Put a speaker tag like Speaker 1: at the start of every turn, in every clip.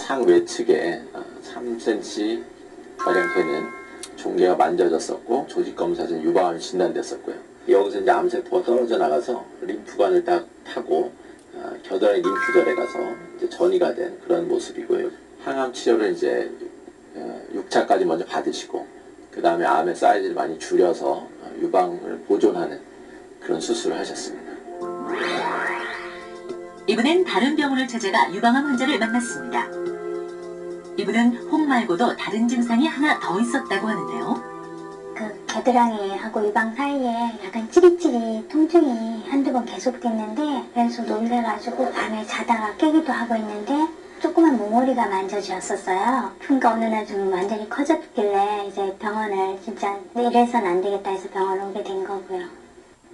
Speaker 1: 상외측에 3cm 가량 되는 종괴가 만져졌었고 조직검사에서 유방암이 진단됐었고요. 여기서 이제 암세포가 떨어져 나가서 림프관을 딱 타고 겨드랑이 림프절에 가서 이제 전이가 된 그런 모습이고요. 항암 치료를 이제 6차까지 먼저 받으시고 그 다음에 암의 사이즈를 많이 줄여서 유방을 보존하는 그런 수술을 하셨습니다.
Speaker 2: 이분은 다른 병원을 찾아가 유방암 환자를 만났습니다. 이분은 혹 말고도 다른 증상이 하나 더 있었다고 하는데요.
Speaker 3: 그 겨드랑이하고 유방 사이에 약간 찌릿찌릿 통증이 한두 번 계속됐는데 그래서 놀래가지고 밤에 자다가 깨기도 하고 있는데 조그만 몽골이가 만져주었었어요. 그러니까 어느 날 좀 완전히 커졌길래 이제 병원을 진짜 이래서는 안 되겠다 해서 병원을 오게 된 거고요.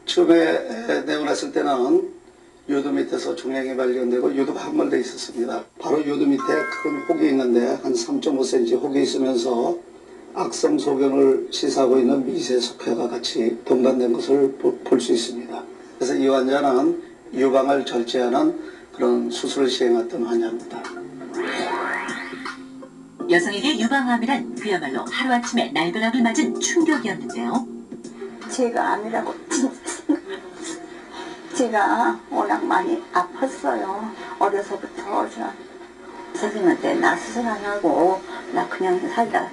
Speaker 4: 처음에 내원했을 때는 요도 밑에서 종양이 발견되고 요도가 함몰되어 있었습니다. 바로 요도 밑에 큰 혹이 있는데 한 3.5cm 혹이 있으면서 악성 소변을 시사하고 있는 미세 석회가 같이 동반된 것을 볼 수 있습니다. 그래서 이 환자는 유방을 절제하는 그런 수술을 시행했던 환자입니다.
Speaker 2: 여성에게 유방암이란 그야말로 하루아침에 날벼락을 맞은 충격이었는데요.
Speaker 5: 제가 암이라고 제가 워낙 많이 아팠어요. 어려서부터 선생님한테 나 수술 안 하고 나 그냥 살다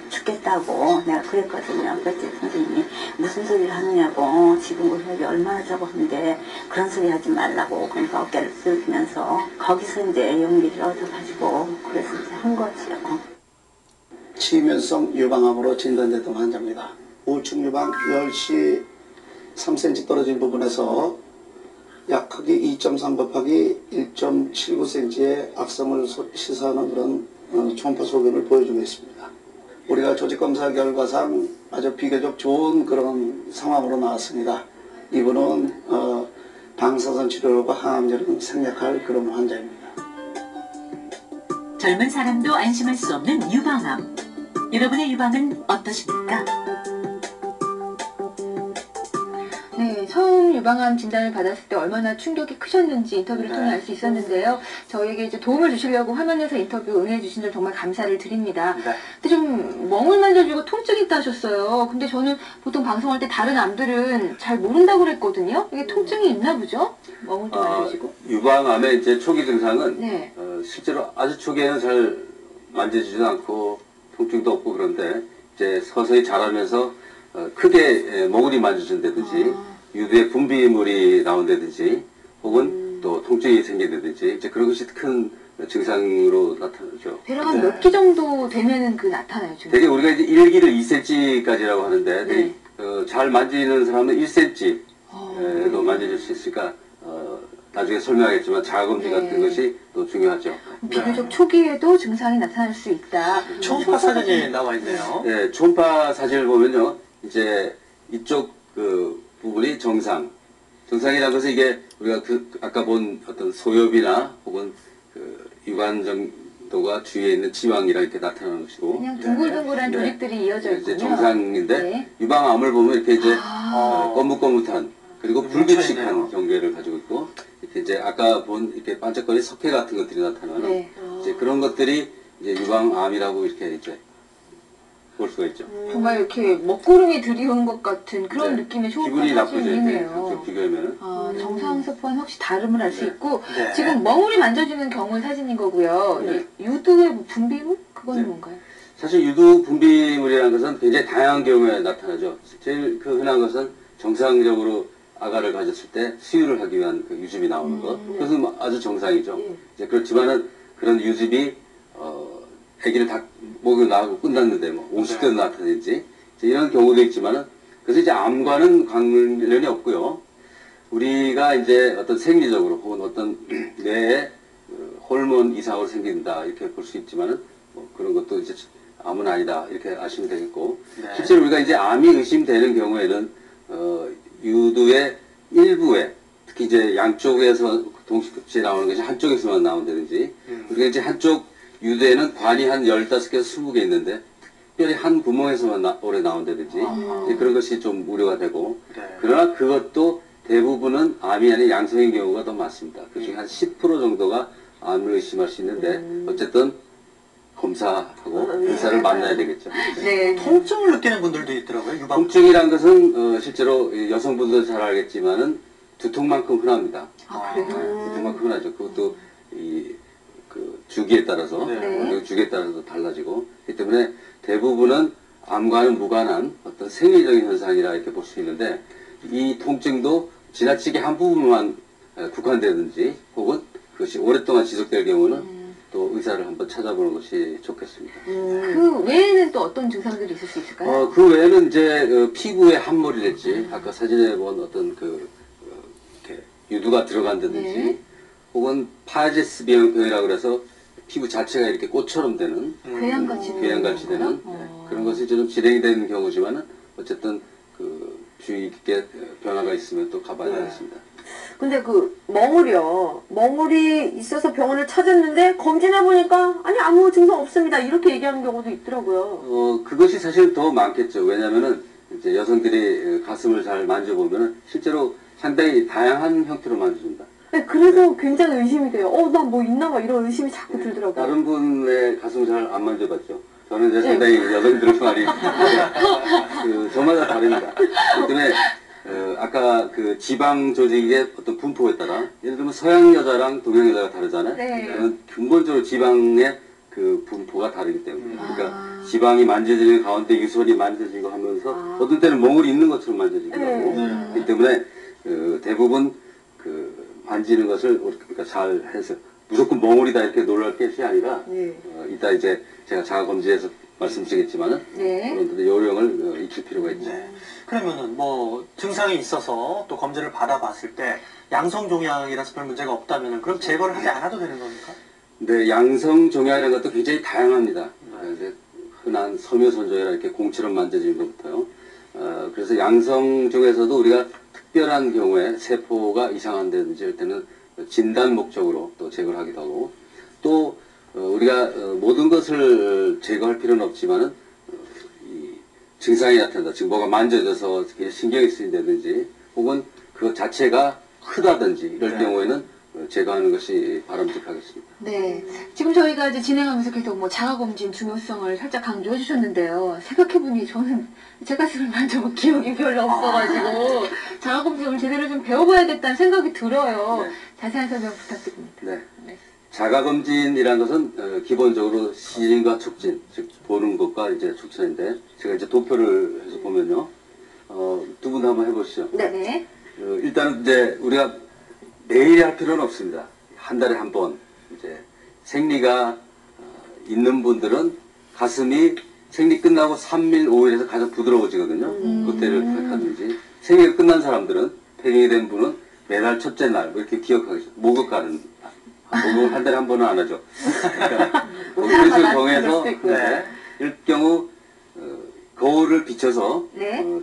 Speaker 5: 죽겠다고 내가 그랬거든요. 그랬더니 선생님이 무슨 소리를 하느냐고 지금 우리 애기 얼마나 적었는데 그런 소리 하지 말라고 그러니까 어깨를 쓸면서 거기서 이제 용기를 얻어가지고 그래서 이제 한 거지요.
Speaker 4: 치면성 유방암으로 진단됐던 환자입니다. 우측 유방 10시 3cm 떨어진 부분에서 약 크기 2.3 곱하기 1.79cm의 악성을 시사하는 그런 초음파 소견을 보여주고 있습니다. 우리가 조직검사 결과상 아주 비교적 좋은 그런 상황으로 나왔습니다. 이분은 방사선 치료와 항암제는 생략할 그런 환자입니다.
Speaker 2: 젊은 사람도 안심할 수 없는 유방암. 여러분의 유방은 어떠십니까?
Speaker 6: 네, 처음 유방암 진단을 받았을 때 얼마나 충격이 크셨는지 인터뷰를 통해 알 수 있었는데요. 저에게 이제 도움을 주시려고 화면에서 인터뷰 응해주신 점 정말 감사를 드립니다.
Speaker 7: 네.
Speaker 6: 근데 좀 멍을 만져주고 통증이 있다 하셨어요. 근데 저는 보통 방송할 때 다른 암들은 잘 모른다고 그랬거든요. 이게 통증이 있나 보죠? 멍을 또 만져주고.
Speaker 7: 유방암의 이제 초기 증상은
Speaker 6: 네.
Speaker 7: 실제로 아주 초기에는 잘 만져지지도 않고 통증도 없고 그런데 이제 서서히 자라면서 크게 멍울이 만져진다든지 유두에 분비물이 나온다든지 혹은 또 통증이 생긴다든지 이제 그런 것이 큰 증상으로 나타나죠.
Speaker 6: 대략 한 몇 기 정도 되면은 그 나타나요? 증상?
Speaker 7: 되게 우리가 이제 1기를 2cm까지라고 하는데
Speaker 6: 네.
Speaker 7: 잘 만지는 사람은 1cm도 만져질 수 있으니까 나중에 설명하겠지만 자가검진 같은 것이 또 중요하죠.
Speaker 6: 비교적 초기에도 증상이 나타날 수 있다.
Speaker 1: 초음파 사진이 나와 있네요.
Speaker 7: 네, 초음파 사진을 보면요, 이제 이쪽 그 부분이 정상이라는 것은 이게 우리가 아까 본 어떤 소엽이나 혹은 그 유관 정도가 주위에 있는 지방이랑 이렇게 나타나는 것이고,
Speaker 6: 그냥 둥글둥글한 조직들이 이어져 있군요.
Speaker 7: 이제 정상인데
Speaker 6: 네.
Speaker 7: 유방암을 보면 이렇게 이제 거뭇거뭇한 그리고 불규칙한
Speaker 1: 뭉쳐있네요.
Speaker 7: 경계를 가지고 있고 이렇게 이제 아까 본 이렇게 반짝거리는 석회 같은 것들이 나타나는
Speaker 6: 네.
Speaker 7: 이제 그런 것들이 이제 유방암이라고 이렇게 이제 볼 수가 있죠.
Speaker 6: 정말 이렇게 먹구름이 들이온 것 같은 그런
Speaker 7: 네.
Speaker 6: 느낌의
Speaker 7: 기분이
Speaker 6: 초음파
Speaker 7: 나쁘죠.
Speaker 6: 사진이네요.
Speaker 7: 비교하면은.
Speaker 6: 정상세포와는 혹시 다름을 알 수 있고
Speaker 1: 네.
Speaker 6: 지금 멍울이 만져지는 경우의 사진인 거고요.
Speaker 7: 네.
Speaker 6: 유두의 분비물? 그건
Speaker 7: 네.
Speaker 6: 뭔가요?
Speaker 7: 사실 유두 분비물이라는 것은 굉장히 다양한 경우에 나타나죠. 제일 흔한 것은 정상적으로 아가를 가졌을 때 수유를 하기 위한 그 유즙이 나오는 것. 그것은 뭐 아주 정상이죠. 이제 그렇지만은 그런 유즙이 아기를 다 목에 나가고 끝났는데 뭐 50대 나타나든지 이런 경우도 있지만은 그래서 이제 암과는 관련이 없고요. 우리가 이제 어떤 생리적으로 혹은 어떤 뇌에 호르몬 이상으로 생긴다 이렇게 볼 수 있지만은 뭐 그런 것도 이제 암은 아니다 이렇게 아시면 되겠고 실제로 우리가 이제 암이 의심되는 경우에는 유두의 일부에 특히 이제 양쪽에서 동시에 나오는 것이 한쪽에서만 나온다든지 우리가 이제 한쪽 유두에는 관이 한 15개에서 20개 있는데 특별히 한 구멍에서만 오래 나온다든지 이제 그런 것이 좀 우려가 되고 그러나 그것도 대부분은 암이 아닌 양성인 경우가 더 많습니다. 그 중에 한 10% 정도가 암을 의심할 수 있는데 어쨌든 검사하고 의사를 만나야 되겠죠.
Speaker 6: 네.
Speaker 8: 통증을 느끼는 분들도 있더라고요. 유방.
Speaker 7: 통증이란 것은 실제로 여성분들도 잘 알겠지만은 두통만큼 흔합니다.
Speaker 6: 아, 그래요?
Speaker 7: 두통만큼 흔하죠. 그것도 그 주기에 따라서
Speaker 8: 네.
Speaker 7: 주기에 따라서 달라지고 그렇기 때문에 대부분은 암과는 무관한 어떤 생리적인 현상이라 이렇게 볼 수 있는데 이 통증도 지나치게 한 부분만 국한되든지 혹은 그것이 오랫동안 지속될 경우는 또 의사를 한번 찾아보는 것이 좋겠습니다.
Speaker 6: 그 외에는 또 어떤 증상들이 있을 수 있을까요?
Speaker 7: 그 외에는 이제 피부에 함몰이랄지 아까 사진에 본 어떤 이렇게 유두가 들어간다든지
Speaker 6: 네.
Speaker 7: 혹은 파제스 병이라고 그래서 피부 자체가 이렇게 꽃처럼 되는
Speaker 6: 괴양같이
Speaker 7: 괴양같이 되는
Speaker 6: 어.
Speaker 7: 그런 것이 좀 진행이 되는 경우지만은 어쨌든 주의 깊게 변화가 있으면 또 가봐야 되겠습니다.
Speaker 9: 근데 그 멍울이 있어서 병원을 찾았는데 검진해 보니까 아니 아무 증상 없습니다 이렇게 얘기하는 경우도 있더라고요.
Speaker 7: 그것이 사실 더 많겠죠. 왜냐면은 이제 여성들이 가슴을 잘 만져보면은 실제로 상당히 다양한 형태로 만져준다.
Speaker 9: 네, 그래서 굉장히 의심이 돼요. 나 뭐 있나 봐 이런 의심이 자꾸 들더라고요.
Speaker 7: 다른 분의 가슴을 잘 안 만져봤죠. 저는 이제 상당히 여성들의 말이 저마다 다릅니다. 그렇기 때문에 아까 그 지방 조직의 어떤 분포에 따라 예를 들면 서양 여자랑 동양 여자가 다르잖아요.
Speaker 6: 네.
Speaker 7: 그러면 근본적으로 지방의 그 분포가 다르기 때문에 그러니까 지방이 만져지는 가운데 유선이 만져지고 하면서 어떤 때는 멍울이 있는 것처럼 만져지기도 하고 그렇기 때문에 대부분 만지는 것을 그러니까 잘 해서 무조건 멍울이다 이렇게 놀랄 것이 아니라 이따 이제 제가 자가 검진해서 말씀드리겠지만은 그런 요령을 익힐 필요가 있죠.
Speaker 8: 네. 그러면은 뭐 증상이 있어서 또 검진을 받아봤을 때 양성 종양이라서 별 문제가 없다면은 그럼 제거를 하지 않아도 되는 겁니까?
Speaker 7: 네, 양성 종양이라는 것도 굉장히 다양합니다. 이제 흔한 섬유선종이라 이렇게 공처럼 만져지는 것부터요. 그래서 양성 중에서도 우리가 특별한 경우에 세포가 이상한다든지 할 때는 진단 목적으로 또 제거를 하기도 하고 또 우리가 모든 것을 제거할 필요는 없지만은 이 증상이 나타난다. 즉 뭐가 만져져서 신경이 쓰인다든지 혹은 그 자체가 크다든지 이럴 경우에는 제거하는 것이 바람직하겠습니다.
Speaker 6: 네. 지금 저희가 이제 진행하면서 계속 뭐 자가검진 중요성을 살짝 강조해 주셨는데요. 생각해보니 저는 제 가슴을 만져본 기억이 별로 없어가지고 자가검진을 제대로 좀 배워봐야겠다는 생각이 들어요.
Speaker 7: 네.
Speaker 6: 자세한 설명 부탁드립니다.
Speaker 7: 네.
Speaker 6: 네.
Speaker 7: 자가검진이라는 것은 기본적으로 시진과 촉진, 즉 보는 것과 이제 촉진인데 제가 이제 도표를 해서 보면요. 두 분 한번 해보시죠.
Speaker 6: 네.
Speaker 7: 일단은 이제 우리가 매일 할 필요는 없습니다. 한 달에 한 번. 이제 생리가 있는 분들은 가슴이 생리 끝나고 3일, 5일에서 가장 부드러워지거든요. 그때를 기억하든지. 생리가 끝난 사람들은 폐경이 된 분은 매달 첫째 날 뭐 이렇게 기억하겠죠. 목욕 가는 목욕을 한 달에 한 번은 안 하죠. 그러니까 그것을 정해서 이럴 경우 거울을 비춰서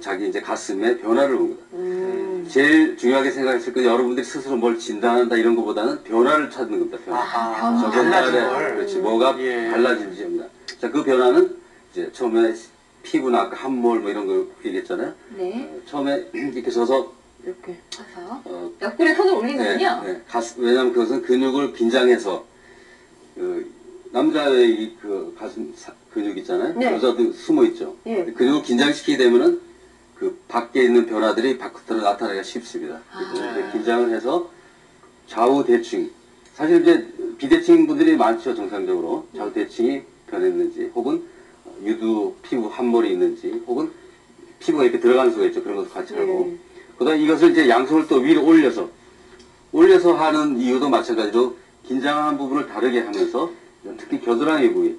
Speaker 7: 자기 이제 가슴에 변화를 봅니다. 제일 중요하게 생각했을 때 여러분들이 스스로 뭘 진단한다 이런 것보다는 변화를 찾는 겁니다. 변화. 저번 달에 그렇지 뭐가 달라진지 합니다. 자, 그 변화는 이제 처음에 피부나 아까 함몰 뭐 이런 거 얘기했잖아요. 처음에 이렇게 서서
Speaker 6: 이렇게 쳐서 옆구리에 손을 올리는군요.
Speaker 7: 왜냐하면 그것은 근육을 긴장해서 남자의 그 가슴 근육 있잖아요. 여자도 숨어 있죠. 근육을 긴장시키게 되면은 그 밖에 있는 변화들이 바깥으로 나타나기가 쉽습니다. 긴장을 해서 좌우 대칭. 사실 이제 비대칭 분들이 많죠. 정상적으로 좌우 대칭이 변했는지 혹은 유두 피부 함몰이 있는지 혹은 피부가 이렇게 들어가는 수가 있죠. 그런 것도 같이 하고. 그다음 이것을 이제 양손을 또 위로 올려서 하는 이유도 마찬가지로 긴장한 부분을 다르게 하면서 특히 겨드랑이 부위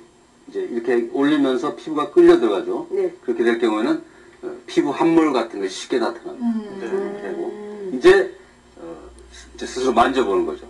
Speaker 7: 이제 이렇게 올리면서 피부가 끌려 들어가죠. 그렇게 될 경우에는 피부 함몰 같은 것이 쉽게 나타납니다. 이제 스스로 만져보는 거죠.